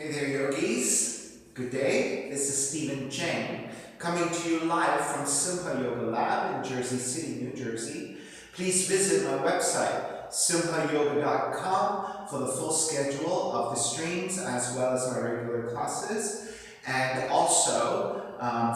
Hey there, yogis. Good day. This is Stephen Cheng, coming to you live from Simha Yoga Lab in Jersey City, New Jersey. Please visit my website, simhayoga.com, for the full schedule of the streams as well as my regular classes. And also,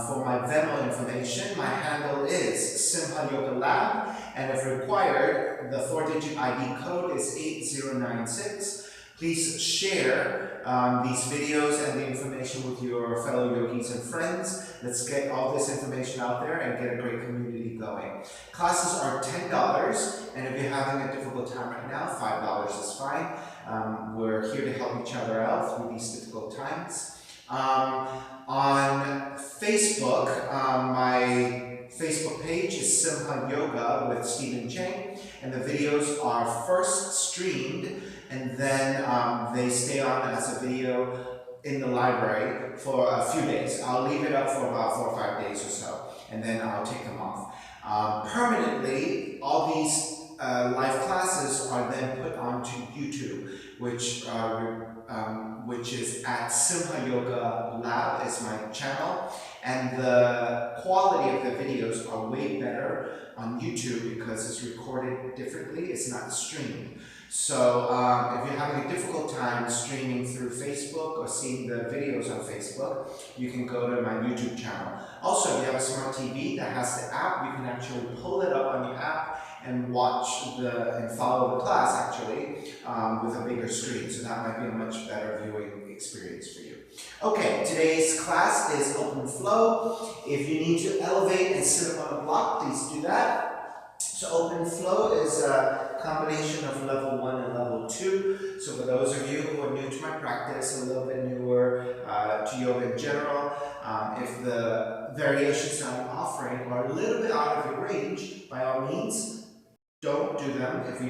for my Venmo information, my handle is Simha Yoga Lab, and if required, the 4-digit ID code is 8096. Please share these videos and the information with your fellow yogis and friends. Let's get all this information out there and get a great community going. Classes are $10, and if you're having a difficult time right now, $5 is fine. We're here to help each other out through these difficult times. On Facebook, my Facebook page is Simha Yoga with Stephen Cheng, and the videos are first streamed and then they stay on as a video in the library for a few days. I'll leave it up for about 4 or 5 days or so, and then I'll take them off. Permanently, all these live classes are then put onto YouTube, which is at Simha Yoga Lab is my channel, and the quality of the videos are way better on YouTube because it's recorded differently, it's not streamed. So if you're having a difficult time streaming through Facebook or seeing the videos on Facebook, you can go to my YouTube channel. Also, if you have a smart TV that has the app, you can actually pull it up on your app and watch and follow the class actually with a bigger screen. So that might be a much better viewing experience for you. Okay, today's class is open flow. If you need to elevate and sit up on a block, please do that. So open flow is a combination of level 1 and level 2. So for those of you who are new to my practice, a little bit newer to yoga in general, if the variations I'm offering are a little bit out of your range, by all means, don't do them if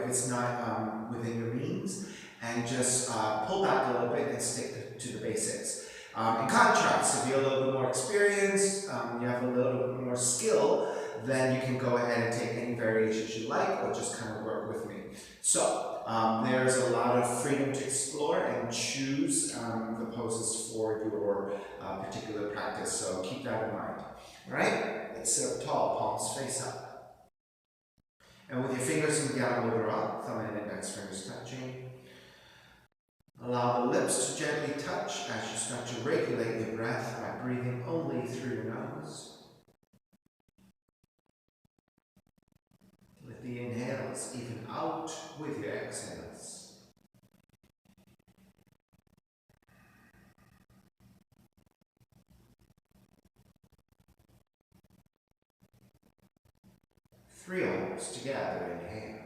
it's not within your means, and just pull back a little bit and stick to the basics. In contrast, if you're a little bit more experienced, you have a little bit more skill, then you can go ahead and take any variations you like or just kind of work with me. So there's a lot of freedom to explore and choose the poses for your particular practice, so keep that in mind. All right, let's sit up tall, palms face up. And with your fingers in Uddiyana Mudra, thumb and index fingers touching, allow the lips to gently touch as you start to regulate your breath by breathing only through your nose. Let the inhales even out with your exhales. Three Oms together, inhale.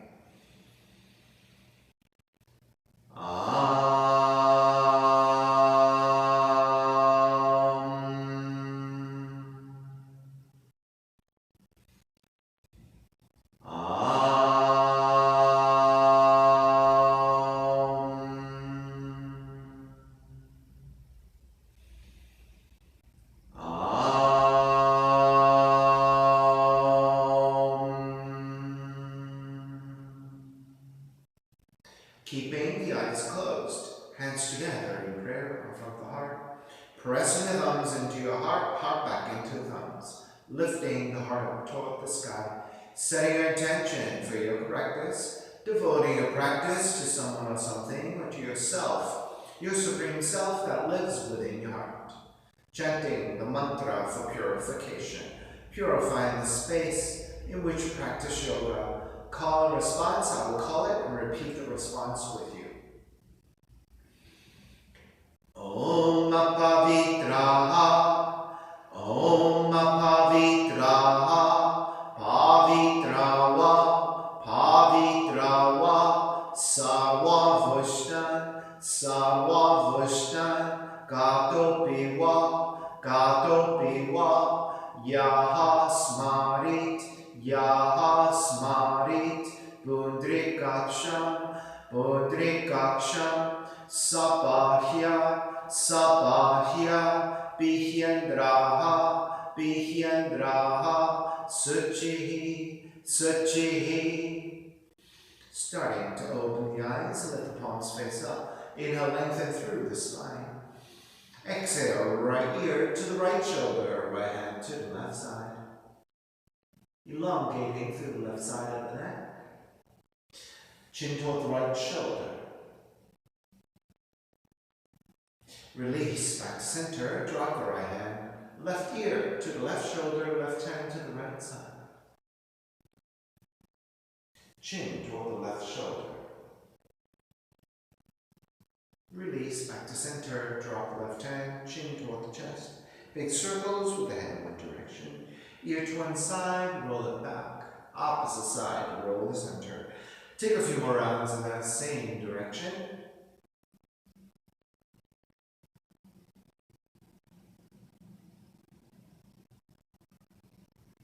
Keeping the eyes closed, hands together in prayer or from the heart. Pressing the thumbs into your heart, heart back into the thumbs. Lifting the heart up toward the sky. Setting your intention for your practice. Devoting your practice to someone or something or to yourself, your supreme self that lives within your heart. Chanting the mantra for purification. Purifying the space in which you practice yoga. Call and response, I will call it and repeat the response with you. Om Pavitraha, Om Pavitraha, Pavitrawa, Pavitrawa, Sarvavushtan, Sarvavushtan, Gatopiwa, Gatopiwa, Yaha Smarit, Yaha Smarit, Pundrikaksham, Pundrikaksham, Sapahya, Sapahya, Bihyendraha, Bihyendraha, Suchihi, Suchihi. Starting to open the eyes, let the palms face up. Inhale, lengthen through the spine. Exhale, right ear to the right shoulder, right hand to the left side. Elongating through the left side of the neck. Chin toward the right shoulder. Release, back to center, drop the right hand. Left ear to the left shoulder, left hand to the right side. Chin toward the left shoulder. Release, back to center, drop the left hand, chin toward the chest. Big circles with the head in one direction. Ear to one side, roll it back. Opposite side, roll the center. Take a few more rounds in that same direction.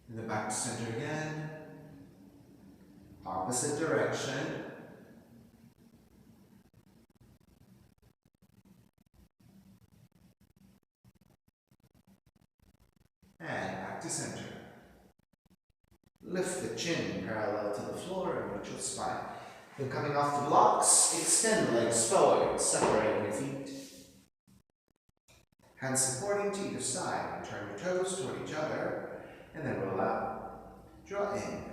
And then back to center again. Opposite direction. And back to center. Lift the chin parallel to the floor and neutral spine. Then coming off the blocks, extend the legs forward, separating your feet. Hands supporting to either side. Turn your toes toward each other. And then roll out. Draw in.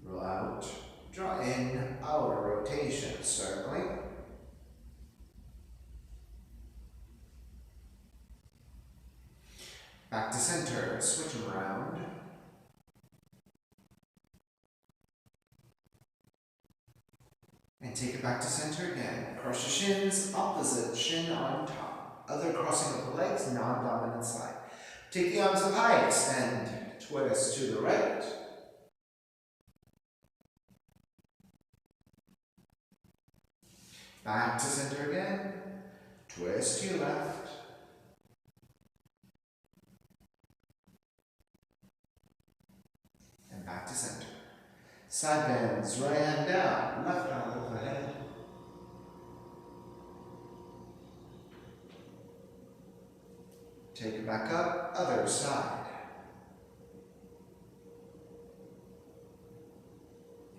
Roll out. Draw in. Outer rotation. Circling. Back to center, switch them around. And take it back to center again. Cross your shins, opposite shin on top. Other crossing of the legs, non-dominant side. Take the arms up high, extend, twist to the right. Back to center again. Twist to your left. Back to center. Side bends, right hand down, left hand overhead. Take it back up, other side.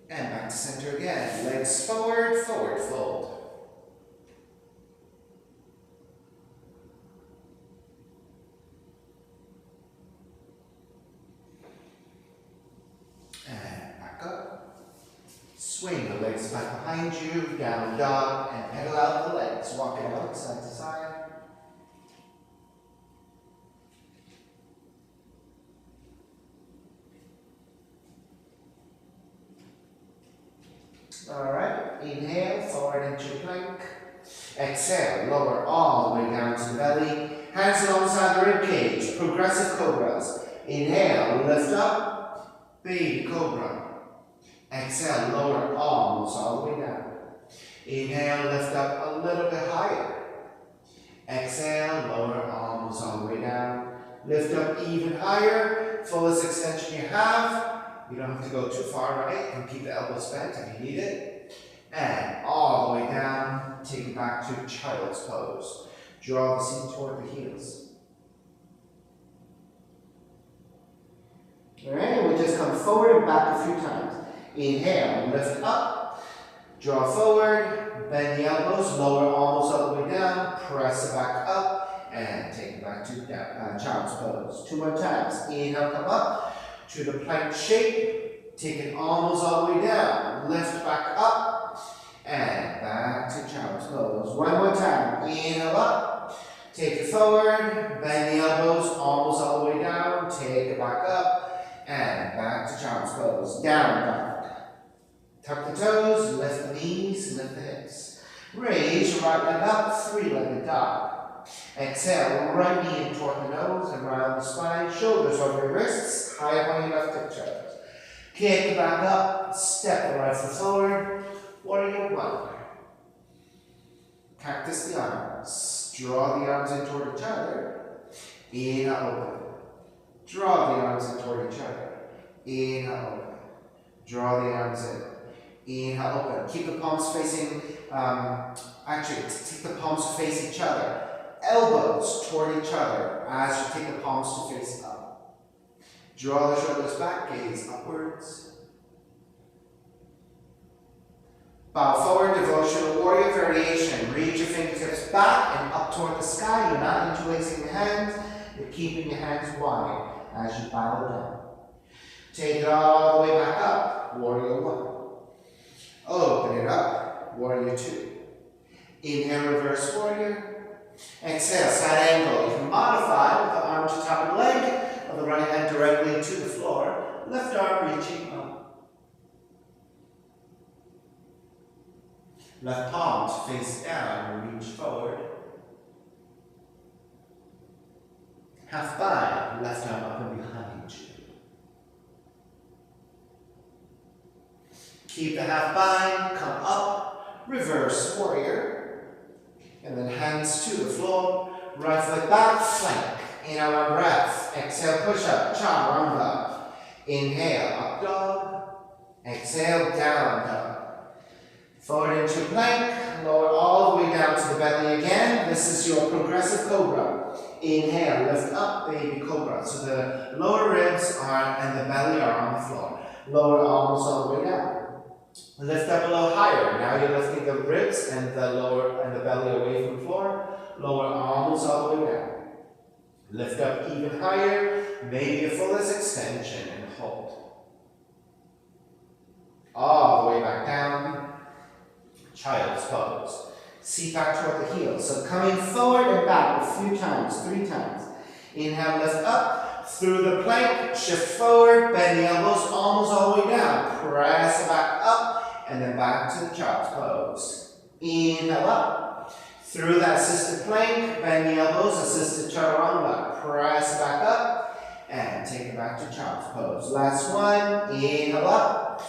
And back to center again. Legs forward, forward fold. Swing the legs back behind you, down dog, and pedal out the legs. Walk it out side to side. Alright, inhale, forward into plank. Exhale, lower all the way down to the belly. Hands alongside the rib cage, progressive cobras. Inhale, lift up, baby cobra. Exhale, lower almost all the way down. Inhale, lift up a little bit higher. Exhale, lower almost all the way down. Lift up even higher, fullest extension you have. You don't have to go too far, right? You can keep the elbows bent if you need it. And all the way down, take it back to child's pose. Draw the seat toward the heels. Alright, we'll just come forward and back a few times. Inhale, lift up, draw forward, bend the elbows, lower almost all the way down, press it back up, and take it back to child's pose. 2 more times. Inhale, come up to the plank shape, take it almost all the way down, lift back up, and back to child's pose. 1 more time. Inhale up, take it forward, bend the elbows almost all the way down, take it back up, and back to child's pose. Down dog. Tuck the toes, lift the knees, lift the hips. Raise your right leg up, three-legged dog. Exhale, right knee in toward the nose and round the spine, shoulders over your wrists, high up on your left hip toes. Kick the back up, step the right foot forward, warrior one. Cactus the arms. Draw the arms in toward each other. Inhale, open. Draw the arms in toward each other. Inhale, open. Draw the arms in. Inhale, open. Keep the palms facing, take the palms to face each other. Elbows toward each other as you take the palms to face up. Draw the shoulders back, gaze upwards. Bow forward, devotional warrior variation. Reach your fingertips back and up toward the sky. You're not interlacing your hands. You're keeping your hands wide as you bow down. Take it all the way back up. Warrior one. Open it up. Warrior two. Inhale, reverse warrior. Exhale, side angle. You can modify with the arm to top of the leg, or the right hand directly to the floor. Left arm reaching up. Left palm to face down, reach forward. Half bind, left arm up and behind you. Keep the half bind, come up, reverse warrior. And then hands to the floor, right foot back, flank. Inhale, one breath. Exhale, push up, chaturanga. Inhale, up dog. Exhale, down dog. Forward into plank, lower all the way down to the belly again. This is your progressive cobra. Inhale, lift up, baby cobra. So the lower ribs are and the belly are on the floor. Lower almost all the way down. Lift up a little higher. Now you're lifting the ribs and the lower and the belly away from the floor. Lower almost all the way down. Lift up even higher, maybe your fullest extension and hold. All the way back down. Child's pose. Seat back toward the heels. So coming forward and back a few times, 3 times. Inhale, lift up through the plank, shift forward, bend the elbows almost all the way down. Press it back up and then back to the child's pose. Inhale up through that assisted plank, bend the elbows, assisted chaturanga. Press it back up and take it back to child's pose. Last one. Inhale up,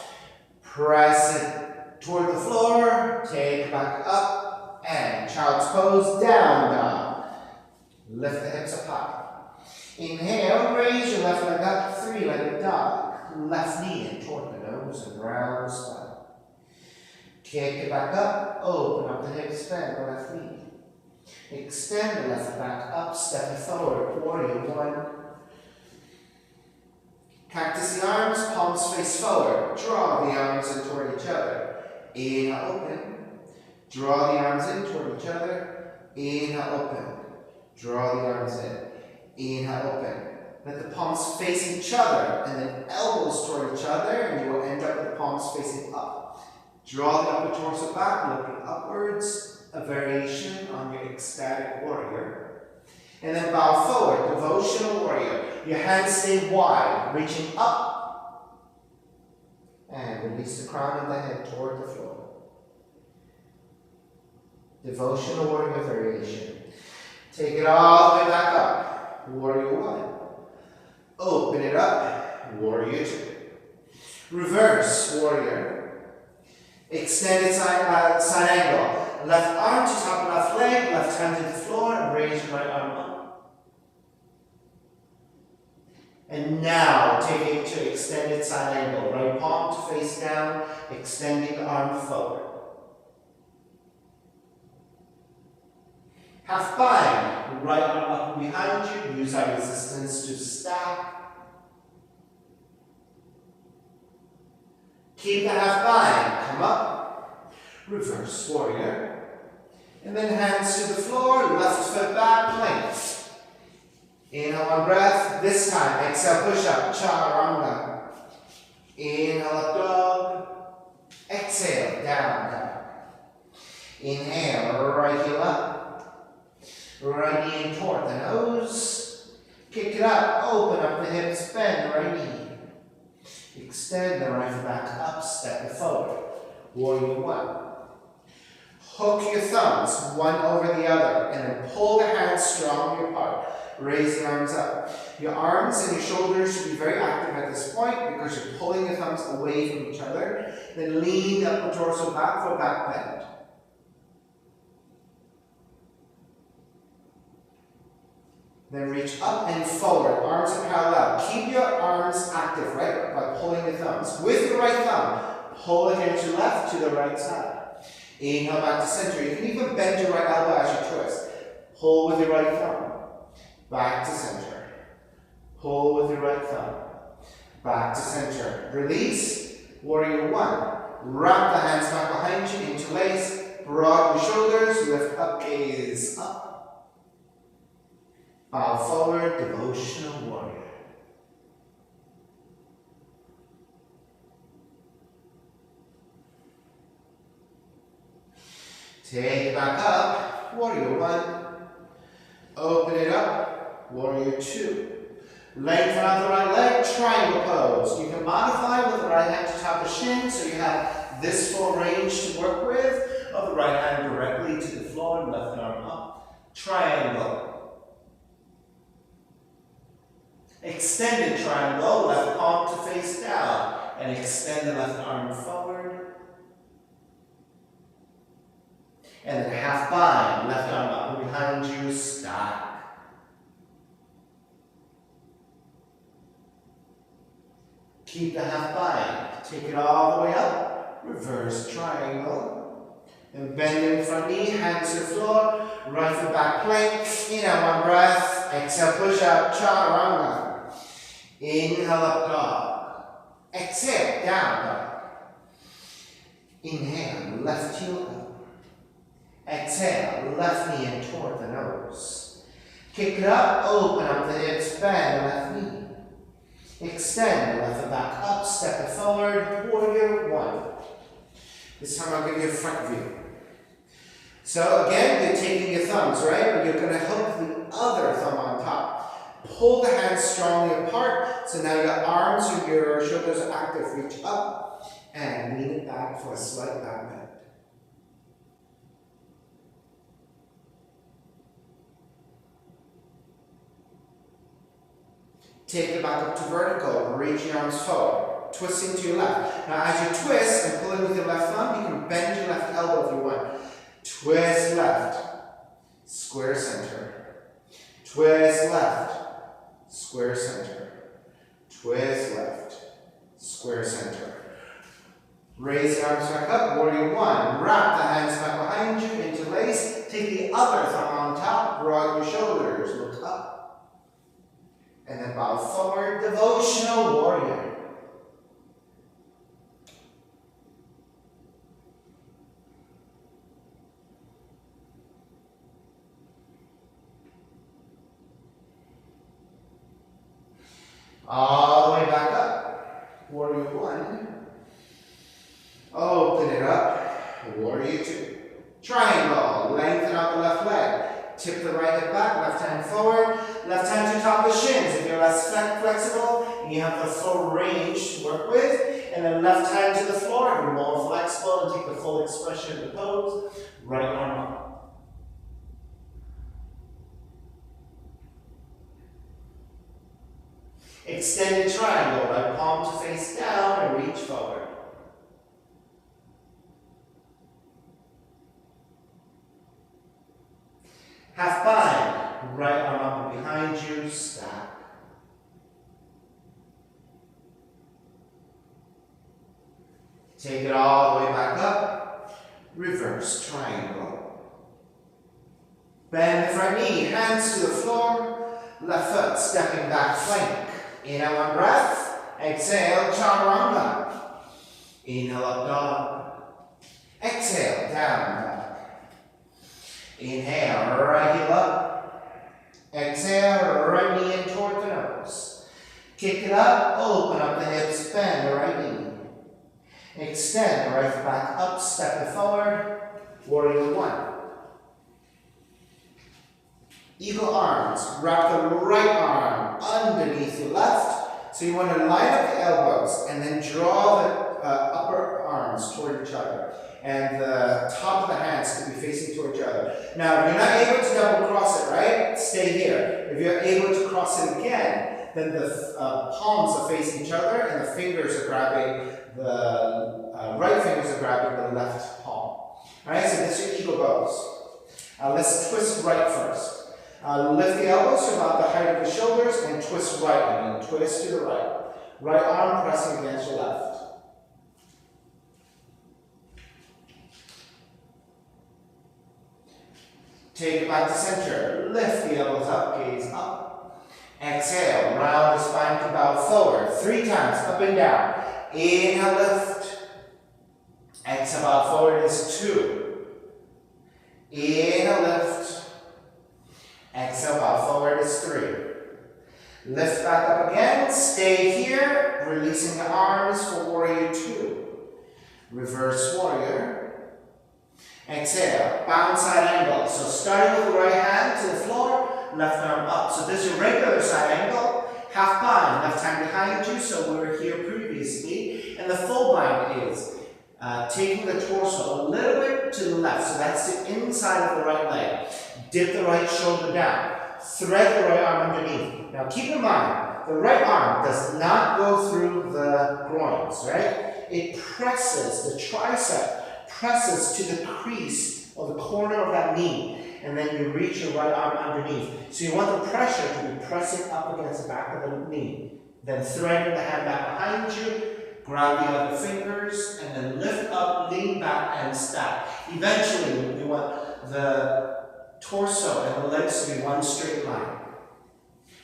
press it toward the floor, take back up, and child's pose, down dog. Lift the hips up high. Inhale, raise your left leg up, 3-legged dog. Left knee in toward the nose and round the spine. Take it back up, open up the hips, bend the left knee. Extend the left back up, step it forward, warrior one. Cactus the arms, palms face forward. Draw the arms in toward each other. Inhale, open. Draw the arms in toward each other. Inhale, open. Draw the arms in. Inhale, open. Let the palms face each other and then elbows toward each other, and you will end up with the palms facing up. Draw the upper torso back, looking upwards, a variation on your ecstatic warrior. And then bow forward, devotional warrior. Your hands stay wide, reaching up. And release the crown of the head toward the floor. Devotional warrior variation. Take it all the way back up. Warrior one. Open it up. Warrior two. Reverse warrior. Extended side angle. Left arm to top of left leg. Left hand to the floor. And raise your right arm up. And now, take it to extended side angle. Right palm to face down, extending the arm forward. Half bind. Right arm up and behind you. Use our resistance to stack. Keep the half bind. Come up. Reverse warrior. And then hands to the floor. Left foot back, plank. Inhale, one breath. This time, exhale, push up, chaturanga. Inhale, up dog. Exhale, down dog. Inhale, right heel up. Right knee in toward the nose. Kick it up, open up the hips, bend the right knee. Extend the right foot back up, step it forward. Warrior one. Hook your thumbs, one over the other, and then pull the hands strongly apart. Raise the arms up. Your arms and your shoulders should be very active at this point because you're pulling the thumbs away from each other. Then lean the upper torso back for a back bend. Then reach up and forward. Arms are parallel. Keep your arms active, right? By pulling the thumbs. With the right thumb, pull it into left to the right side. Inhale back to center. You can even bend your right elbow as you twist. Pull with your right thumb. Back to center. Pull with your right thumb. Back to center. Release. Warrior one. Wrap the hands back behind you, interlace. Broaden your shoulders, lift up, gaze up. Bow forward, devotional warrior. Take it back up, warrior one. Open it up, warrior two. Lengthen out the right leg, triangle pose. You can modify with the right hand to top the shin so you have this full range to work with, or the right hand directly to the floor, left arm up. Triangle. Extended triangle, left palm to face down, and extend the left arm forward. And then half bind, left arm up and behind you, stack. Keep the half bind, take it all the way up, reverse triangle. And bend in front knee, hands to the floor, right foot back plank. Inhale, one breath, exhale, push up, chaturanga. Inhale, up dog. Exhale, down dog. Inhale, left heel up. Exhale, left knee in toward the nose. Kick it up, open up the hips, bend the left knee. Extend the left foot back up, step it forward, warrior one. This time I'll give you a front view. So again, you're taking your thumbs, right? But you're going to hook the other thumb on top. Pull the hands strongly apart. So now your arms and your shoulders are active. Reach up and lean it back for a slight back bend. Take it back up to vertical, reach your arms forward, twisting to your left. Now as you twist and pull in with your left thumb, you can bend your left elbow if you want. Twist left, square center. Twist left, square center. Twist left, square center. Raise the arms back up, warrior one. Wrap the hands back behind you, interlace. Take the other thumb on top, broaden your shoulders, look up. And then bow forward, devotional warrior. All the way back up, warrior one. Open it up, warrior two. Triangle, lengthen out the left leg. Tip the right hip back, left hand forward, left hand to top the shins. If you're less flexible, and you have the full range to work with, and then left hand to the floor, if you're more flexible and take the full expression of the pose, right arm up. Extended triangle, right palm to face down and reach forward. Half bind, right arm up and behind you, stack. Take it all the way back up, reverse triangle. Bend the front knee, hands to the floor, left foot stepping back flank. Inhale, one breath, exhale, chaturanga. Inhale, up dog. Exhale, down dog. Inhale, right heel up. Exhale, right knee in toward the nose. Kick it up, open up the hips, bend the right knee. Extend the right foot back up, step it forward, warrior one. Eagle arms, wrap the right arm underneath the left. So you want to line up the elbows and then draw the upper arms toward each other. And the top of the hands to be facing toward each other. Now, if you're not able to double cross it, right? Stay here. If you're able to cross it again, then the palms are facing each other and the fingers are grabbing, the right fingers are grabbing the left palm. All right, so this is your eagle pose. Let's twist right first. Lift the elbows to about the height of the shoulders and twist right, and then twist to the right. Right arm pressing against your left. Take it back to center. Lift the elbows up, gaze up. Exhale, round the spine to bow forward. 3 times, up and down. Inhale, lift. Exhale, bow forward is 2. Inhale, lift. Exhale, bow forward is 3. Lift back up again. Stay here, releasing the arms for warrior 2. Reverse warrior. Exhale, bound side angle. So starting with the right hand to the floor, left arm up. So this is your regular side angle. Half bind, left hand behind you, so we were here previously. And the full bind is taking the torso a little bit to the left. So that's the inside of the right leg. Dip the right shoulder down. Thread the right arm underneath. Now keep in mind, the right arm does not go through the groins, right? It presses, the tricep presses to the crease or the corner of that knee. And then you reach your right arm underneath. So you want the pressure to be pressing up against the back of the knee. Then threading the hand back behind you, grab the other fingers, and then lift up, lean back, and stack. Eventually, you want the torso and the legs to be one straight line.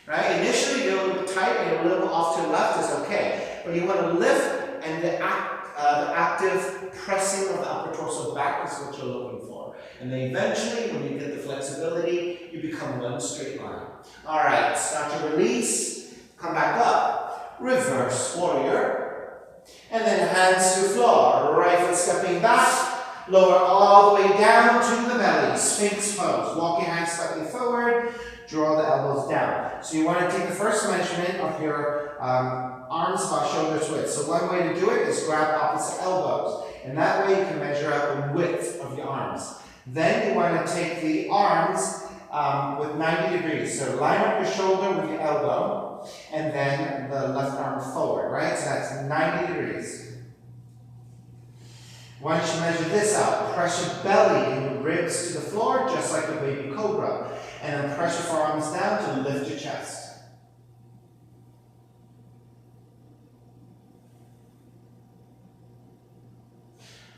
Right? Initially, you're a little bit tight and a little off to the left is okay. But you want to lift, and the active pressing of the upper torso back is what you're looking for. And then eventually, when you get the flexibility, you become one straight line. All right, start to release, come back up, reverse warrior, and then hands to the floor. Right foot stepping back, lower all the way down to the belly, Sphinx pose. Walk your hands slightly forward, draw the elbows down. So you want to take the first measurement of your arms about shoulder width. So one way to do it is grab opposite elbows. And that way you can measure out the width of your arms. Then you want to take the arms with 90 degrees. So line up your shoulder with your elbow, and then the left arm forward, right? So that's 90 degrees. Once you measure this out, press your belly and your ribs to the floor, just like a baby cobra. And then press your forearms down to lift your chest.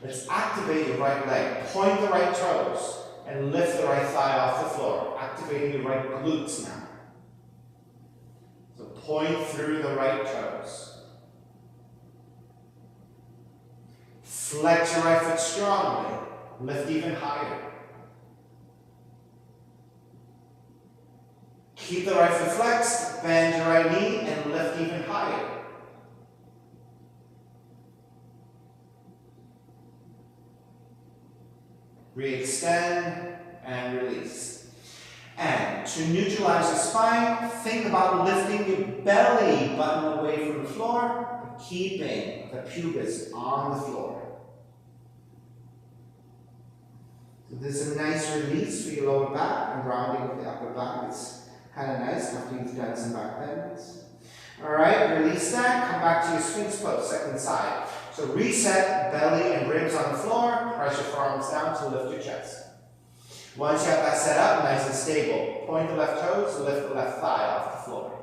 Let's activate your right leg. Point the right toes and lift the right thigh off the floor. Activating your right glutes now. So point through the right toes. Flex your right foot strongly. Lift even higher. Keep the right foot flexed. Bend your right knee and lift even higher. Re-extend and release. And to neutralize the spine, think about lifting your belly button away from the floor, but keeping the pubis on the floor. So this is a nice release for your lower back, and rounding of the upper back is kind of nice after you've done some back bends. Alright, release that, come back to your Sphinx pose, second side. So reset, belly and ribs on the floor, press your forearms down to lift your chest. Once you have that set up, nice and stable, point the left toes, lift the left thigh off the floor.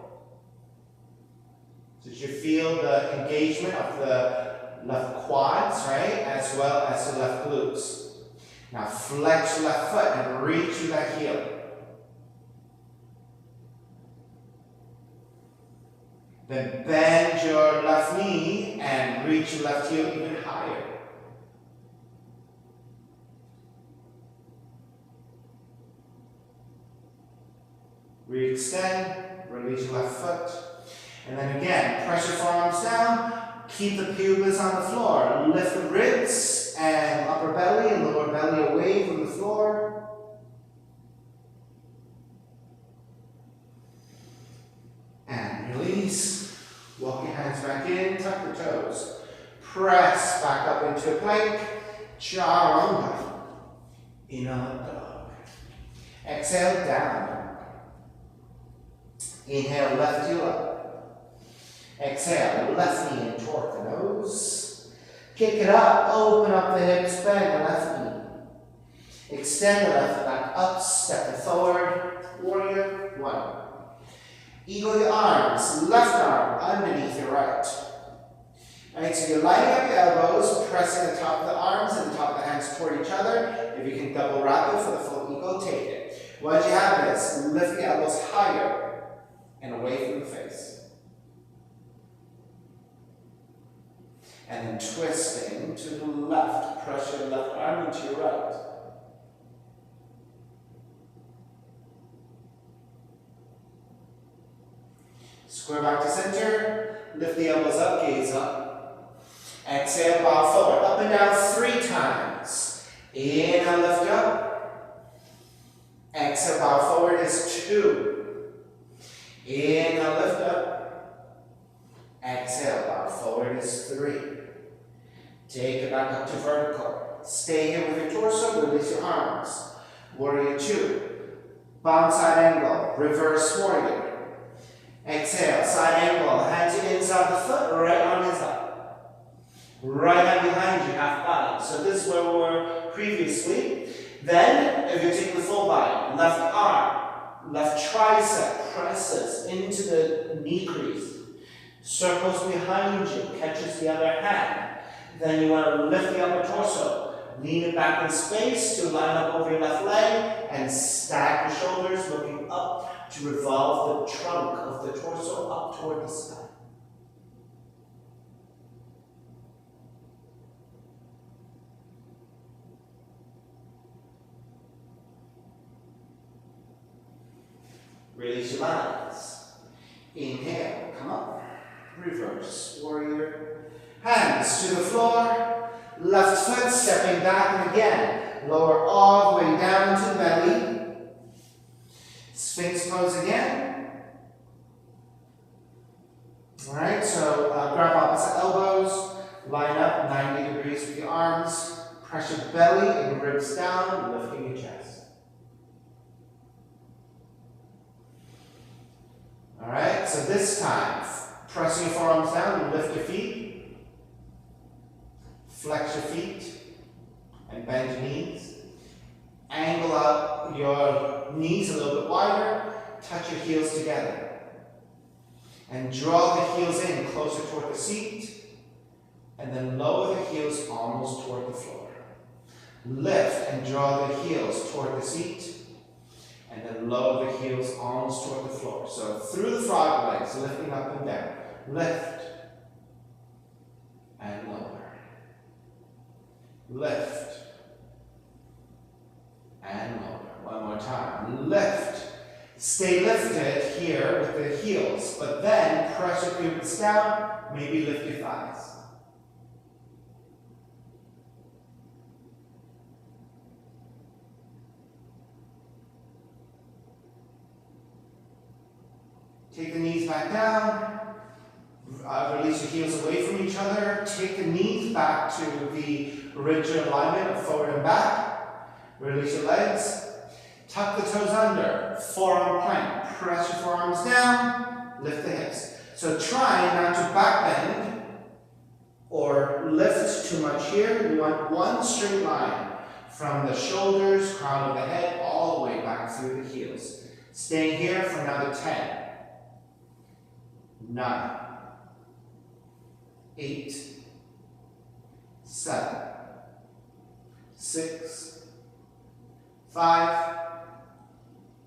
So you feel the engagement of the left quads, right, as well as the left glutes. Now flex your left foot and reach through that heel. Then bend your left knee and reach your left heel even higher. Re-extend, release your left foot. And then again, press your forearms down, keep the pubis on the floor. Lift the ribs and upper belly and lower belly away from the floor. And release. Walk your hands back in, tuck the toes. Press back up into a plank. Chaturanga. Inner dog. Exhale, down. Inhale, left heel up. Exhale, left knee and torque the nose. Kick it up, open up the hips, bend the left knee. Extend the left back up, step it forward. Warrior one. Eagle your arms, left arm underneath your right. Alright, so you're lining up your elbows, pressing the top of the arms and the top of the hands toward each other. If you can double wrap it for the full eagle, take it. Once you have this, lift the elbows higher and away from the face. And then twisting to the left. Press your left arm into your right. Square back to center. Lift the elbows up, gaze up. Exhale, bow forward. Up and down 3 times. Inhale, lift up. Exhale, bow forward is 2. Inhale, lift up. Exhale, bow forward is 3. Take it back up to vertical. Stay here with your torso, release your arms. Warrior 2. Bound side angle, reverse warrior. Exhale, side angle, hands to inside the foot, right arm is up. Right hand behind you, half body. So this is where we were previously. Then, if you take the full body, left arm, left tricep presses into the knee crease. Circles behind you, catches the other hand. Then you want to lift the upper torso. Lean it back in space to line up over your left leg and stack the shoulders, looking up to revolve the trunk of the torso up toward the sky. Release your eyes. Inhale, come up. Reverse, warrior. Hands to the floor. Left foot stepping back and again. Lower all the way down to the belly. Sphinx pose again. Alright, so grab opposite elbows. Line up 90 degrees with your arms. Press your belly and ribs down, lifting your chest. Alright, so this time, pressing your forearms down and lift your feet. Flex your feet and bend your knees. Angle up your knees a little bit wider. Touch your heels together. And draw the heels in closer toward the seat. And then lower the heels almost toward the floor. Lift and draw the heels toward the seat. And then lower the heels almost toward the floor. So through the frog legs, lifting up and down. Lift and lower. Lift and lower. One more time. Lift. Stay lifted here with the heels, but then press your pubics down. Maybe lift your thighs. Take the knees back down. Release your heels away from each other. Take the knees back to the original alignment of forward and back. Release your legs. Tuck the toes under. Forearm plank. Press your forearms down. Lift the hips. So try not to back bend or lift too much here. You want one straight line from the shoulders, crown of the head, all the way back through the heels. Staying here for another 10. 9, 8, 7, 6, 5,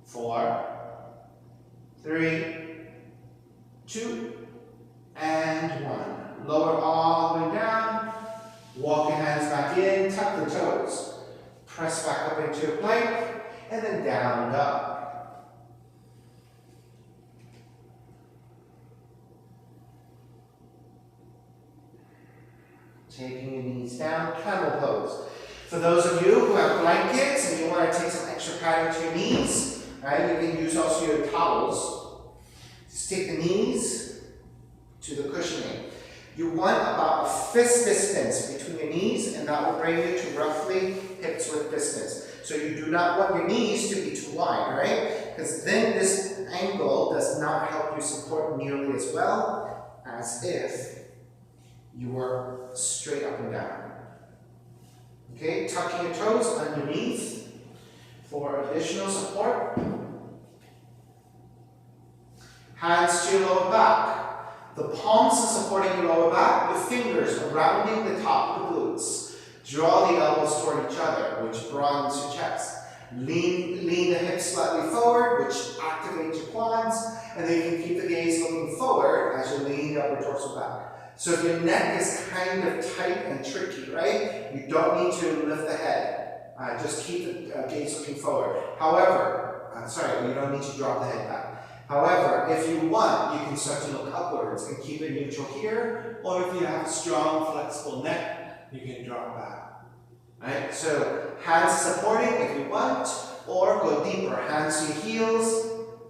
4, 3, 2, and 1. Lower all the way down. Walk your hands back in. Tuck the toes. Press back up into a plank. And then down dog. Taking your knees down, camel pose. For those of you who have blankets and you want to take some extra padding to your knees, right, you can use also your towels. Just take the knees to the cushioning. You want about a fist distance between your knees, and that will bring you to roughly hips width distance. So you do not want your knees to be too wide, right? Because then this angle does not help you support nearly as well as if you were straight up and down. Okay, tucking your toes underneath for additional support. Hands to your lower back. The palms are supporting your lower back, your fingers are rounding the top of the glutes. Draw the elbows toward each other, which broadens your chest. Lean the hips slightly forward, which activates your quads, and then you can keep the gaze looking forward as you lean the upper torso back. So if your neck is kind of tight and tricky, right, you don't need to lift the head. Just keep the gaze looking forward. However, you don't need to drop the head back. However, if you want, you can start to look upwards and keep it neutral here, or if you have a strong, flexible neck, you can drop back. Right? So hands supporting if you want, or go deeper. Hands to your heels,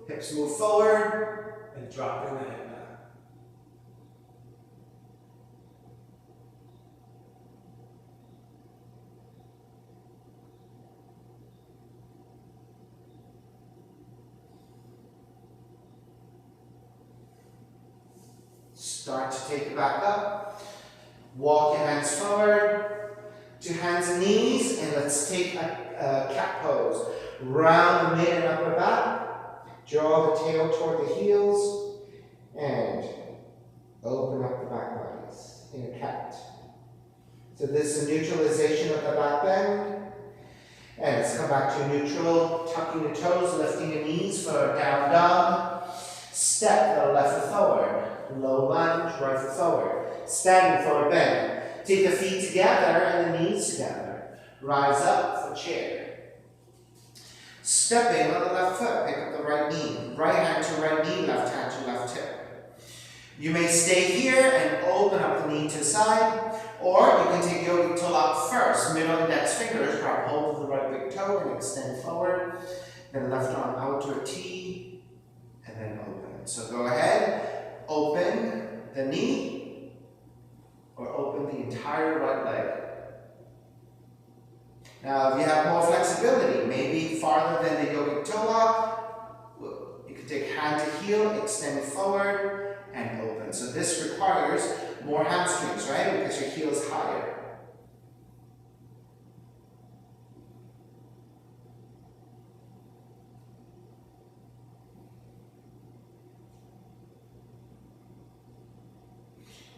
hips move forward, and dropping the head back. Start to take it back up. Walk your hands forward to hands and knees, and let's take a cat pose. Round the mid and upper back. Draw the tail toward the heels, and open up the back bodies in a cat. So this is a neutralization of the back bend. And let's come back to neutral, tucking the toes, lifting the knees for a down dog. Step the left foot forward. Low lunge, right foot forward. Standing forward bend. Take the feet together and the knees together. Rise up for chair. Stepping on the left foot, pick up the right knee. Right hand to right knee, left hand to left hip. You may stay here and open up the knee to the side, or you can take yogic toe lock first. Middle index fingers, grab hold of the right big toe and extend forward. Then left arm out to a T, and then open. So go ahead. Open the knee, or open the entire right leg. Now, if you have more flexibility, maybe farther than the yogic toe lock, you can take hand to heel, extend forward, and open. So this requires more hamstrings, right? Because your heel is higher.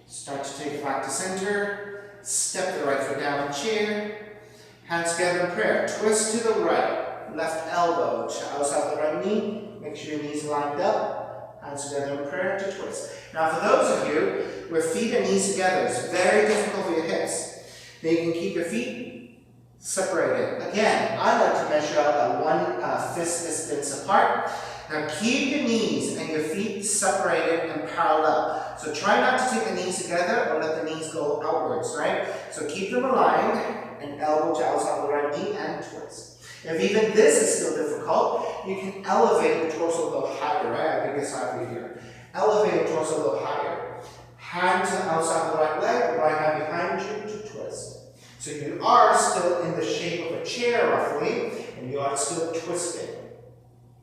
Start to take it back to center. Step the right foot down in chair. Hands together in prayer. Twist to the right. Left elbow to outside the right knee. Make sure your knees lined up. Hands together in prayer to twist. Now for those of you with feet and knees together, it's very difficult for your hips. Then you can keep your feet separated. Again, I like to measure out at one fist distance apart. Now keep your knees and your feet separated and parallel. So try not to take the knees together or let the knees go outwards, right? So keep them aligned and elbow to outside the right knee and twist. If even this is still difficult, you can elevate the torso a little higher, right? I think it's over here. Elevate the torso a little higher. Hand to outside the right leg, right hand behind you to twist. So you are still in the shape of a chair roughly, and you are still twisting.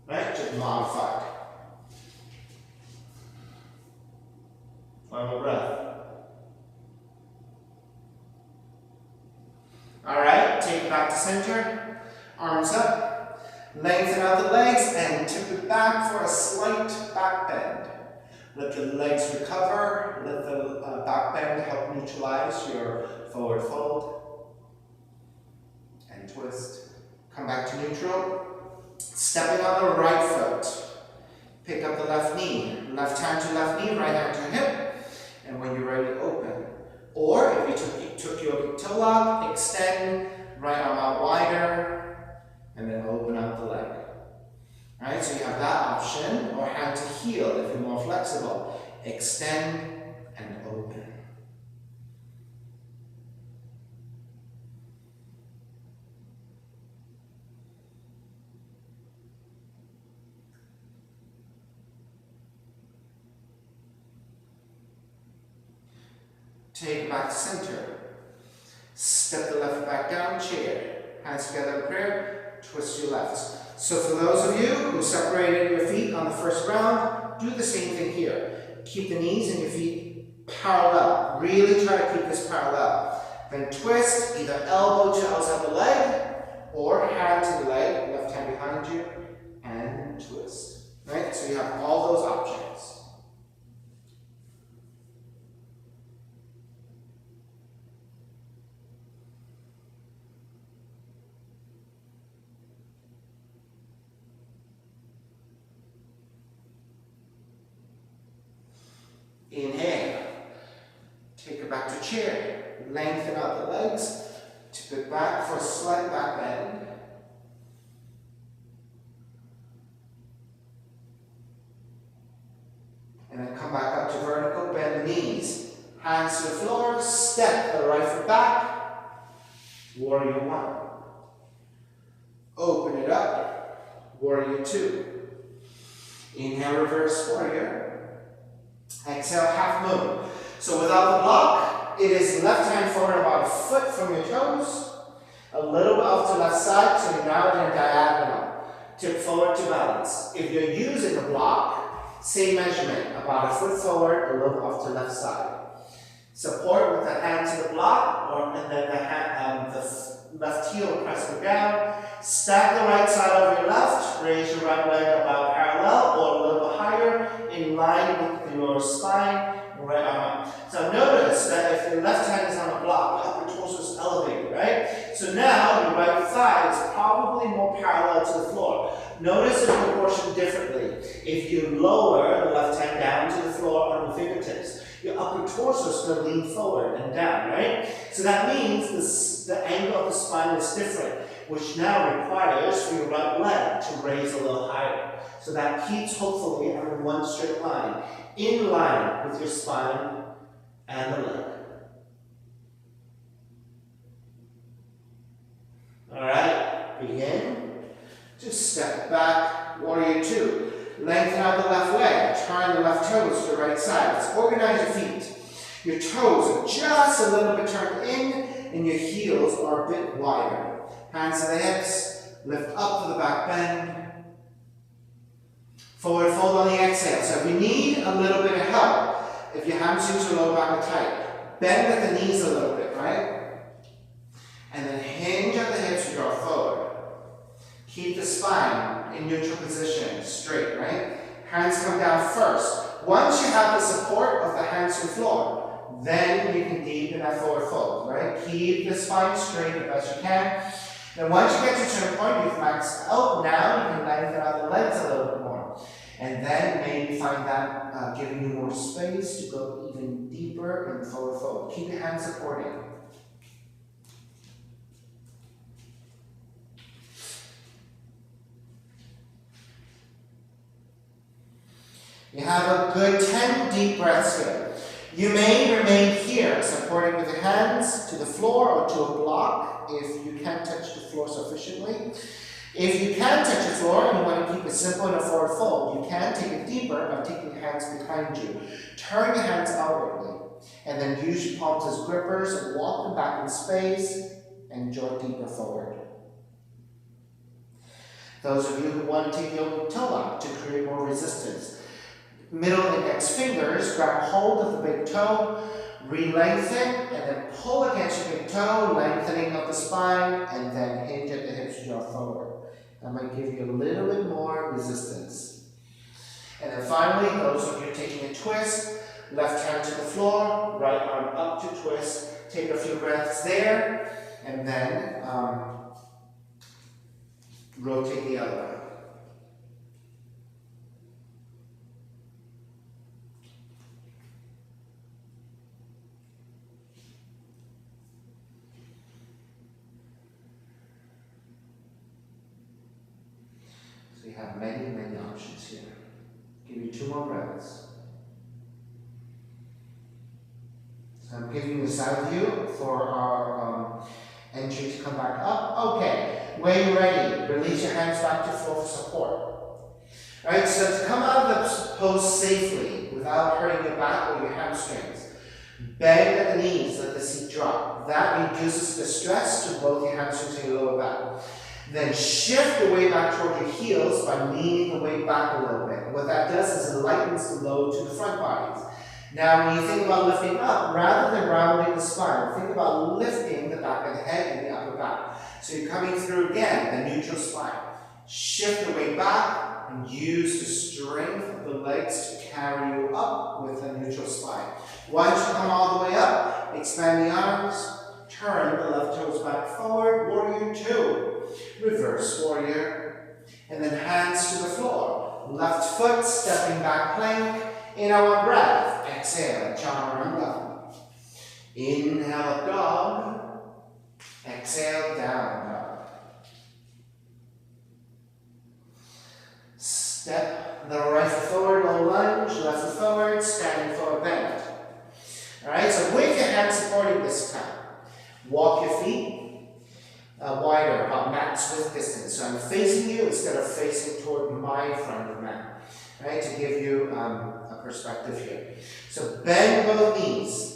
Right? Just modified. One more breath. Alright, take it back to center. Arms up. Lengthen out the legs and tip it back for a slight back bend. Let the legs recover. Let the back bend help neutralize your forward fold. And twist. Come back to neutral. Stepping on the right foot, pick up the left knee, left hand to left knee, right hand to hip, and when you're ready, open. Or if you took yogic toe lock, extend, right arm out wider, and then open up the leg. Alright, so you have that option, or hand to heel if you're more flexible. Extend and open. Take it back to center. Step the left back down, chair. Hands together in prayer, twist your left. So for those of you who separated your feet on the first round, do the same thing here. Keep the knees and your feet parallel. Really try to keep this parallel. Then twist, either elbow to outside the leg, or hand to the leg, left hand behind you, and twist. Right? So you have all those options. Inhale. back to chair. Lengthen out the legs. Tip it back for a slight back bend. And then come back up to vertical, bend the knees. Hands to the floor, step the right foot back. Warrior one. Open it up. Warrior two. Inhale, reverse warrior. Exhale, half moon. So without the block, it is left hand forward about a foot from your toes. A little bit off to left side, so you're now in a diagonal. Tip forward to balance. If you're using a block, same measurement, about a foot forward, a little bit off to left side. Support with the hand to the block, and then the left heel press go down. Stack the right side of your left, raise your right leg about parallel or a little bit higher, in line with your spine, right arm up. So notice that if your left hand is on the block, your upper torso is elevated, right? So now your right thigh is probably more parallel to the floor. Notice the proportion differently. If you lower the left hand down to the floor on the fingertips, your upper torso is going to lean forward and down, right? So that means the angle of the spine is different, which now requires for your right leg to raise a little higher. So that keeps hopefully on one straight line, in line with your spine and the leg. Alright, begin. Just step back, warrior two. Lengthen out the left leg, turn the left toes to the right side. Let's organize your feet. Your toes are just a little bit turned in, and your heels are a bit wider. Hands to the hips, lift up to the back bend. Forward fold on the exhale. So if you need a little bit of help, if your hamstrings or lower back are tight, bend at the knees a little bit, right? And then hinge at the hips, draw forward. Keep the spine in neutral position, straight, right? Hands come down first. Once you have the support of the hands to the floor, then you can deepen that forward fold, right? Keep the spine straight as best you can. Then once you get to a certain point, you've maxed out. Now you can lengthen out the legs a little bit more. And then maybe find that giving you more space to go even deeper in forward fold. Keep your hands supporting. You have a good 10 deep breaths here. You may remain here, supporting with your hands to the floor or to a block if you can't touch the floor sufficiently. If you can touch the floor and you want to keep it simple in a forward fold, you can take it deeper by taking your hands behind you. Turn your hands outwardly, and then use your palms as grippers, walk them back in space, and draw deeper forward. Those of you who want to take your toe lock to create more resistance, middle index fingers grab hold of the big toe, re-lengthen, and then pull against your big toe, lengthening of the spine, and then hinge at the hips, draw forward. That might give you a little bit more resistance. And then finally, those of you taking a twist, left hand to the floor, right arm up to twist. Take a few breaths there, and then rotate the other way. So you have many, many options here. Give you 2 more breaths. So I'm giving you a side view for our entry to come back up. Okay, when you're ready, release your hands back to floor for support. Alright, so to come out of the pose safely without hurting your back or your hamstrings, bend at the knees, let the seat drop. That reduces the stress to both your hamstrings and your lower back. Then shift the weight back toward your heels by leaning the weight back a little bit. What that does is it lightens the load to the front bodies. Now, when you think about lifting up, rather than rounding the spine, think about lifting the back of the head and the upper back. So you're coming through again, the neutral spine. Shift the weight back and use the strength of the legs to carry you up with a neutral spine. Once you come all the way up, expand the arms, turn the left toes back forward, warrior 2. Reverse warrior, and then hands to the floor. Left foot stepping back plank. In our breath, exhale, chaturanga. Inhale up dog. Exhale down dog. Step the right foot forward, low lunge, left foot forward, standing forward bend. Alright, so with your hands supporting this time, walk your feet wider, about mat's width distance. So I'm facing you instead of facing toward my front of mat. Right, to give you a perspective here. So bend both knees.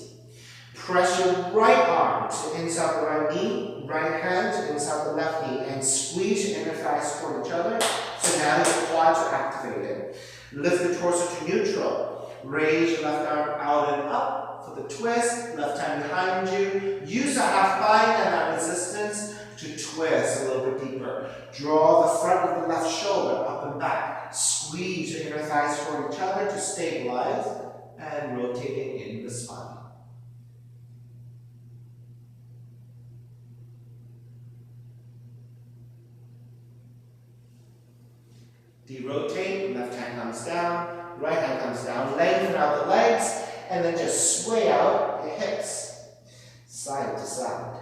Press your right arm to inside the right knee, right hand to inside the left knee, and squeeze your inner thighs toward each other. So now your quads are activated. Lift the torso to neutral. Raise your left arm out and up for the twist. Left hand behind you. Use the half bind and that resistance to twist a little bit deeper. Draw the front of the left shoulder up and back. Squeeze your inner thighs toward each other to stabilize and rotating in the spine. De-rotate, left hand comes down, right hand comes down, lengthen out the legs, and then just sway out your hips, side to side.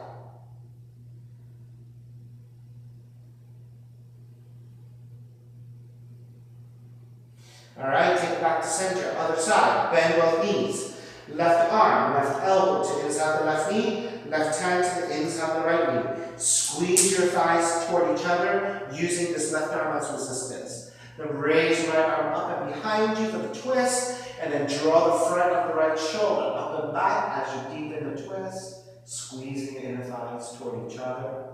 Alright, take it back to center, other side, bend both knees, left arm, left elbow to inside the left knee, left hand to the inside the right knee. Squeeze your thighs toward each other using this left arm as resistance. Then raise your right arm up and behind you for the twist, and then draw the front of the right shoulder up and back as you deepen the twist, squeezing the inner thighs toward each other.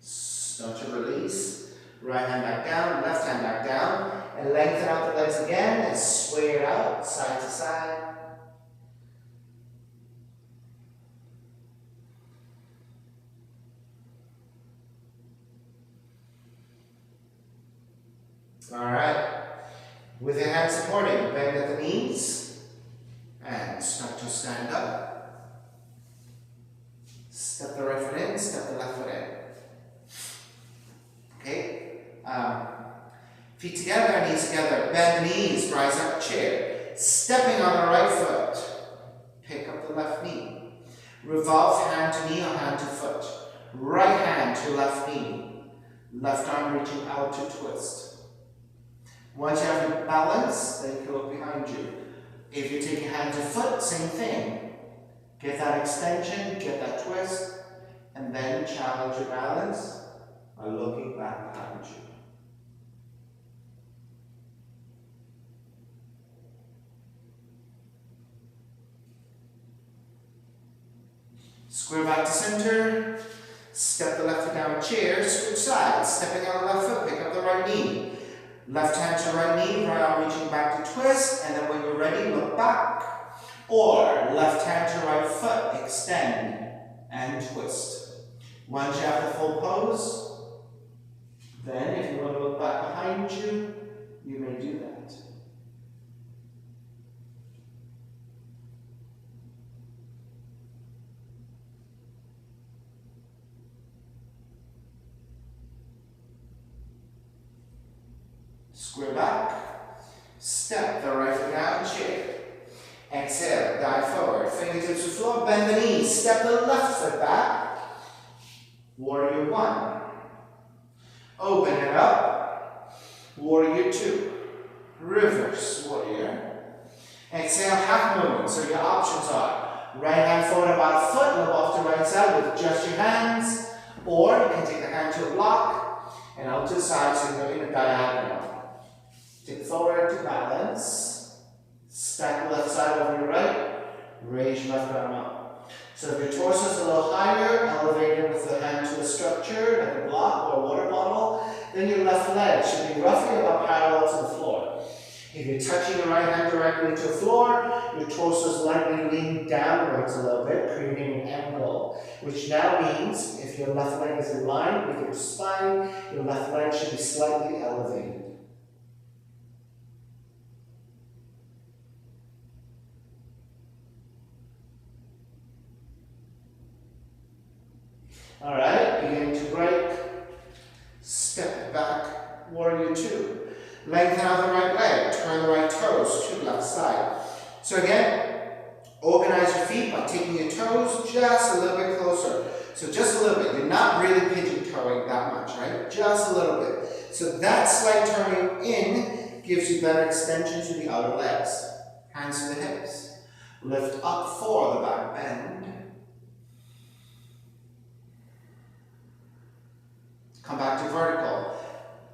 Start to release. Right hand back down, left hand back down, and lengthen out the legs again and sway it out side to side. Alright, with your hands supporting, bend at the knees, and start to stand up. Step the right foot in, step the left foot in. Okay, feet together, knees together, bend the knees, rise up chair. Stepping on the right foot, pick up the left knee. Revolve hand to knee or hand to foot. Right hand to left knee. Left arm reaching out to twist. Once you have your balance, then you look behind you. If you take your hand to foot, same thing. Get that extension, get that twist, and then challenge your balance by looking back behind you. Square back to center. Step the left foot down chair, switch sides. Stepping on the left foot, pick up the right knee. Left hand to right knee, right arm reaching back to twist, and then when you're ready, look back. Or left hand to right foot, extend and twist. Once you have the full pose, then if you want to look back behind you, you may do that. Square back, step the right foot down, chair. Exhale, dive forward, fingertips to floor, bend the knees, step the left foot back. Warrior one. Open it up. Warrior two. Reverse warrior. Exhale, half movement. So your options are right hand forward about a foot, look off to right side with just your hands, or you can take the hand to a block and out to the side so you're in a diagonal. Take forward to balance. Stack the left side over your right. Raise your left arm up. So if your torso is a little higher, elevate it with the hand to a structure, like a block or a water bottle, then your left leg should be roughly about parallel to the floor. If you're touching your right hand directly to the floor, your torso is lightly leaning downwards a little bit, creating an angle, which now means if your left leg is in line with your spine, your left leg should be slightly elevated. Alright, beginning to break. Step back, warrior two. Lengthen out the right leg, turn the right toes to the left side. So again, organize your feet by taking your toes just a little bit closer. So just a little bit. You're not really pigeon toeing that much, right? Just a little bit. So that slight turning in gives you better extension to the outer legs. Hands to the hips. Lift up for the back bend. Come back to vertical.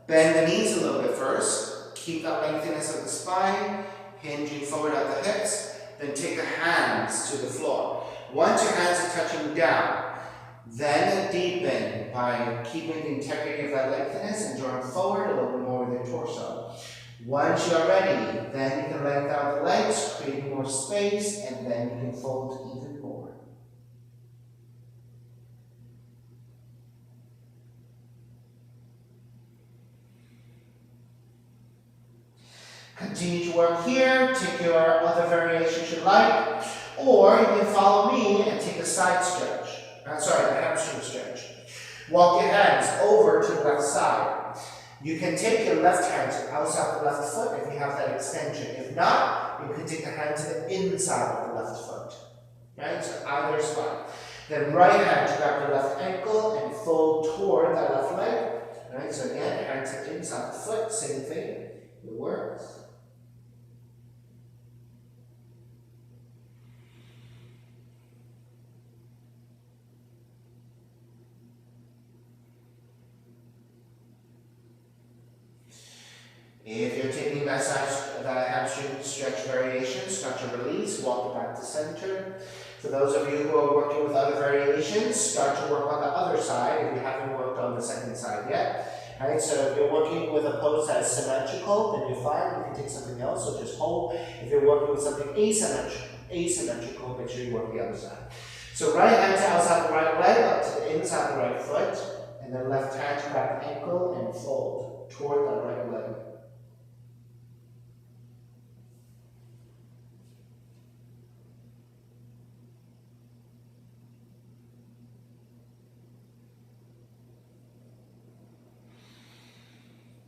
Bend the knees a little bit first. Keep that lengthiness of the spine. Hinging forward at the hips. Then take the hands to the floor. Once your hands are touching down, then deepen by keeping the integrity of that lengthiness and drawing forward a little bit more with your torso. Once you are ready, then you can lengthen out the legs, creating more space, and then you can fold even more. Continue to work here, take your other variations you like, or you can follow me and take a side stretch. The hamstring stretch. Walk your hands over to the left side. You can take your left hand outside the left foot if you have that extension. If not, you can take the hand to the inside of the left foot. Right? So either is fine. Then right hand to grab the left ankle and fold toward that left leg. Right? So again, hand to the inside the foot, same thing. It works. If you're taking that hamstring stretch variation, stretch and release, walk it back to center. For those of you who are working with other variations, start to work on the other side if you haven't worked on the second side yet. Right, so if you're working with a pose that's symmetrical, then you're fine. You can take something else, so just hold. If you're working with something asymmetrical, make sure you work the other side. So right hand to outside the right leg, up to the inside the right foot, and then left hand to grab the ankle and fold toward that right leg.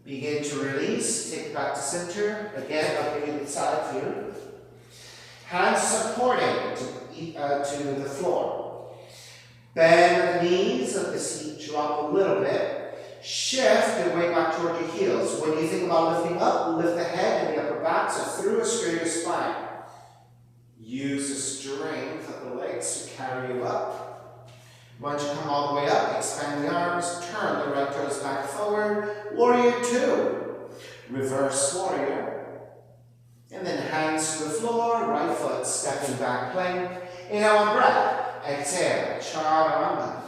Begin to release, take it back to center. Again, I'll give you the side view. Hands supporting to the floor. Bend the knees, let the seat drop a little bit. Shift your weight back toward your heels. When you think about lifting up, lift the head and the upper back, so through a straighter spine. Use the strength of the legs to carry you up. Once you come all the way up, expand the arms, turn the right toes back forward, warrior two, reverse warrior, and then hands to the floor, right foot stepping back plank. Inhale one breath, exhale, chaturanga.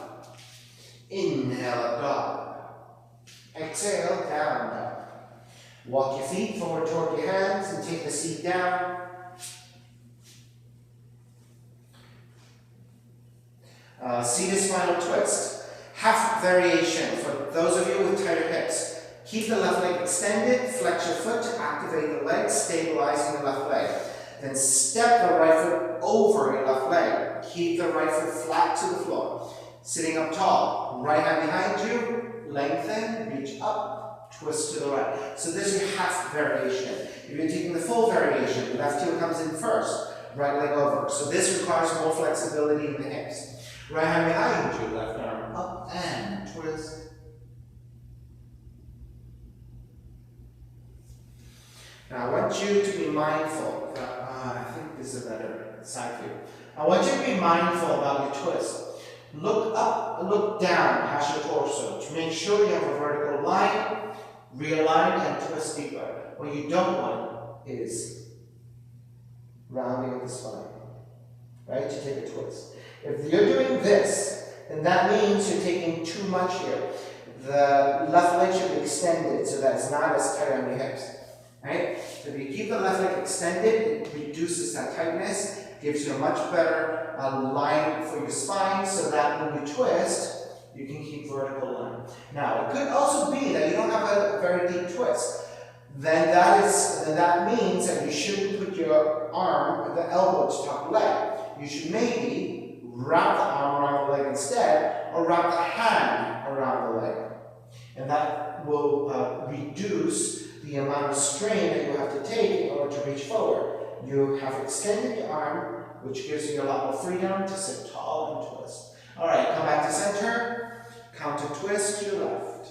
Inhale up dog, exhale down dog. Walk your feet forward toward your hands and take the seat down. Seated spinal twist. Half variation for those of you with tighter hips. Keep the left leg extended, flex your foot to activate the leg, stabilizing the left leg. Then step the right foot over your left leg. Keep the right foot flat to the floor. Sitting up tall, right hand behind you, lengthen, reach up, twist to the right. So this is your half variation. If you're taking the full variation, left heel comes in first, right leg over. So this requires more flexibility in the hips. Right hand behind you, left arm up and twist. Now I want you to be mindful. I think this is a better side view. I want you to be mindful about your twist. Look up, look down past your torso to make sure you have a vertical line, realign and twist deeper. What you don't want is rounding of the spine, right? To take a twist. If you're doing this, then that means you're taking too much here. The left leg should be extended so that it's not as tight on your hips. Right? So if you keep the left leg extended, it reduces that tightness, gives you a much better line for your spine so that when you twist, you can keep vertical line. Now, it could also be that you don't have a very deep twist. Then that means that you shouldn't put your arm, the elbow to top leg. You should maybe wrap the arm around the leg instead, or wrap the hand around the leg. And that will reduce the amount of strain that you have to take in order to reach forward. You have extended your arm, which gives you a lot more freedom to sit tall and twist. All right, come back to center. Counter twist to your left.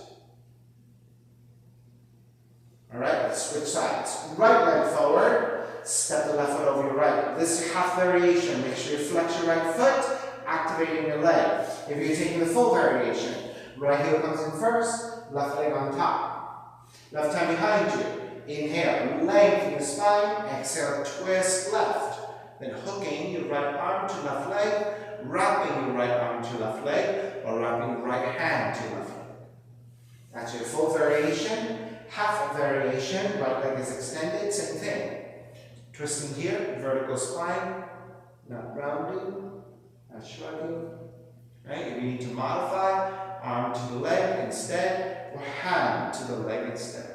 All right, let's switch sides. Right leg forward. Step the left foot over your right. This is half variation. Make sure you flex your right foot, activating your leg. If you're taking the full variation, right heel comes in first, left leg on top. Left hand behind you. Inhale, lengthen the spine. Exhale, twist left. Then hooking your right arm to left leg, wrapping your right arm to left leg, or wrapping your right hand to left leg. That's your full variation. Half variation, right leg is extended, same thing. Twisting here, vertical spine, not rounding, not shrugging. Right? If you need to modify, arm to the leg instead, or hand to the leg instead.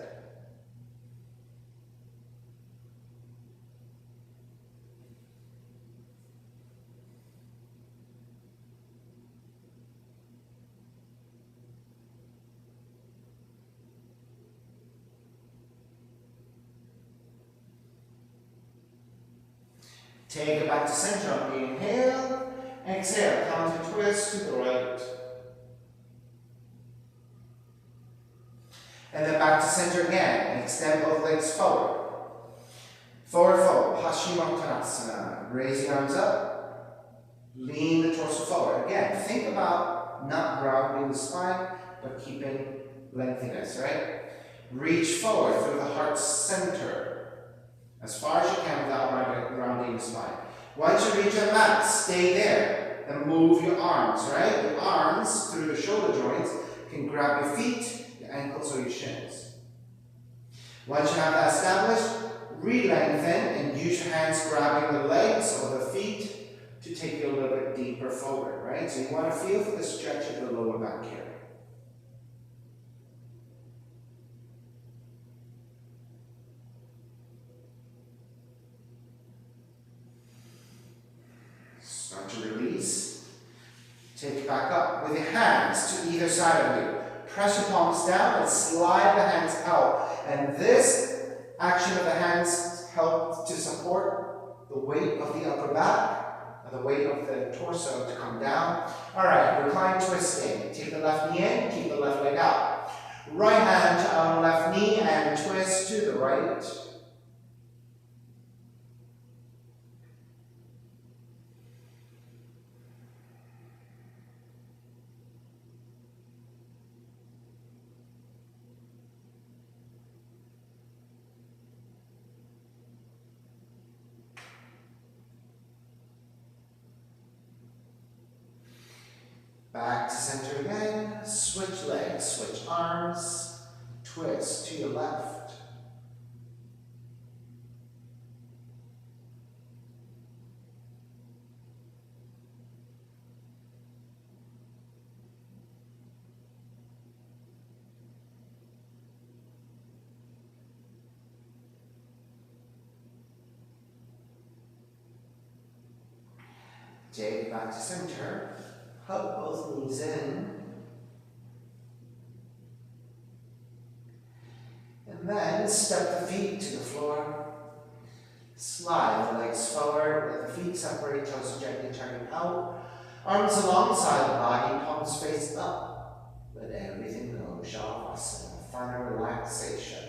Take it back to center on the inhale. Exhale, counter twist to the right. And then back to center again. Extend both legs forward. Forward fold, Paschimottanasana. Raise the arms up. Lean the torso forward. Again, think about not rounding the spine, but keeping lengthiness, right? Reach forward through the heart center. As far as you can without rounding the spine. Once you reach the mat, stay there and move your arms, right? Your arms through the shoulder joints can grab your feet, your ankles, or your shins. Once you have that established, re-lengthen and use your hands grabbing the legs or the feet to take you a little bit deeper forward, right? So you want to feel for the stretch of the lower back here. Start to release. Take it back up with your hands to either side of you. Press your palms down and slide the hands out. And this action of the hands helps to support the weight of the upper back, and the weight of the torso to come down. All right, recline twisting. Take the left knee in, keep the left leg out. Right hand on left knee and twist to the right. Back to center again, switch legs, switch arms, twist to your left. Take it back to center. Hug both knees in. And then step the feet to the floor. Slide the legs forward, let the feet separate, toes gently turning out. Arms alongside the body, palms face up. Let everything go. Shavasana, final relaxation.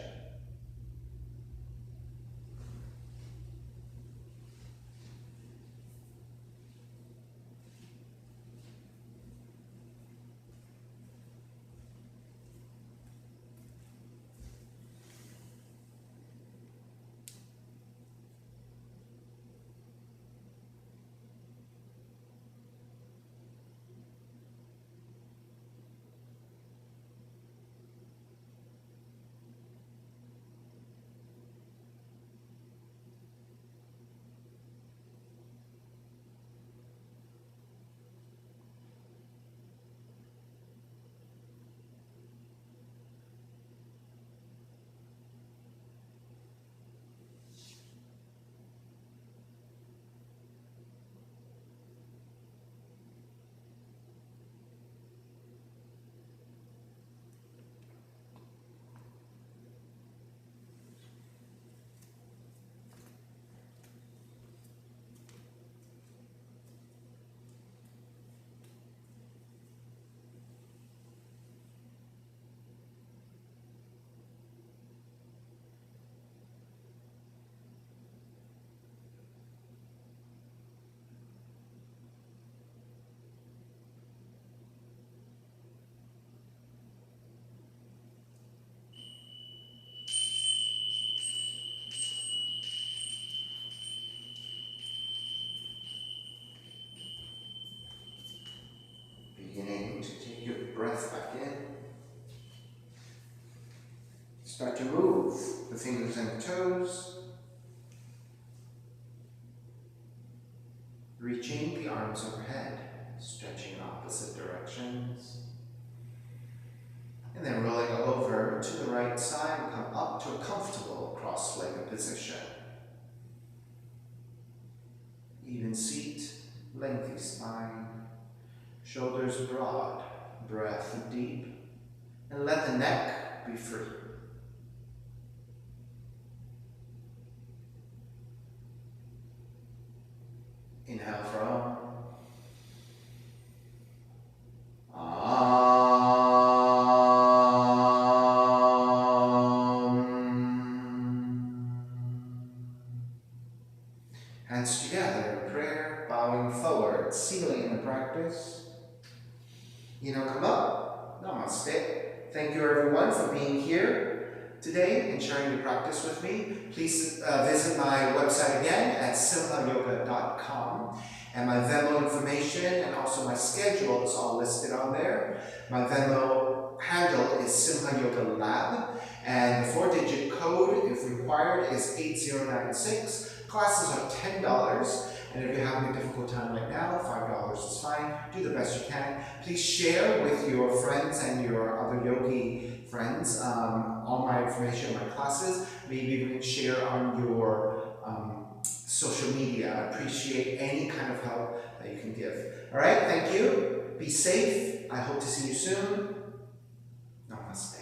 Start to move the fingers and the toes. Reaching the arms overhead, stretching in opposite directions. And then rolling over to the right side, come up to a comfortable cross-legged position. Even seat, lengthy spine, shoulders broad, breath deep, and let the neck be free. Inhale for Om. Hands together in prayer, bowing forward, sealing in the practice. Come up. Namaste. Thank you everyone for being here today and sharing your practice with me. Please visit my website again at simhayoga.com, and my Venmo information and also my schedule is all listed on there. My Venmo handle is Simha Yoga Lab, and the 4-digit code, if required, is 8096. Classes are $10, and if you're having a difficult time right now, $5 is fine. Do the best you can. Please share with your friends and your other yogi friends all my information, my classes. Maybe even share on your social media. I appreciate any kind of help that you can give. All right, thank you. Be safe. I hope to see you soon. Namaste.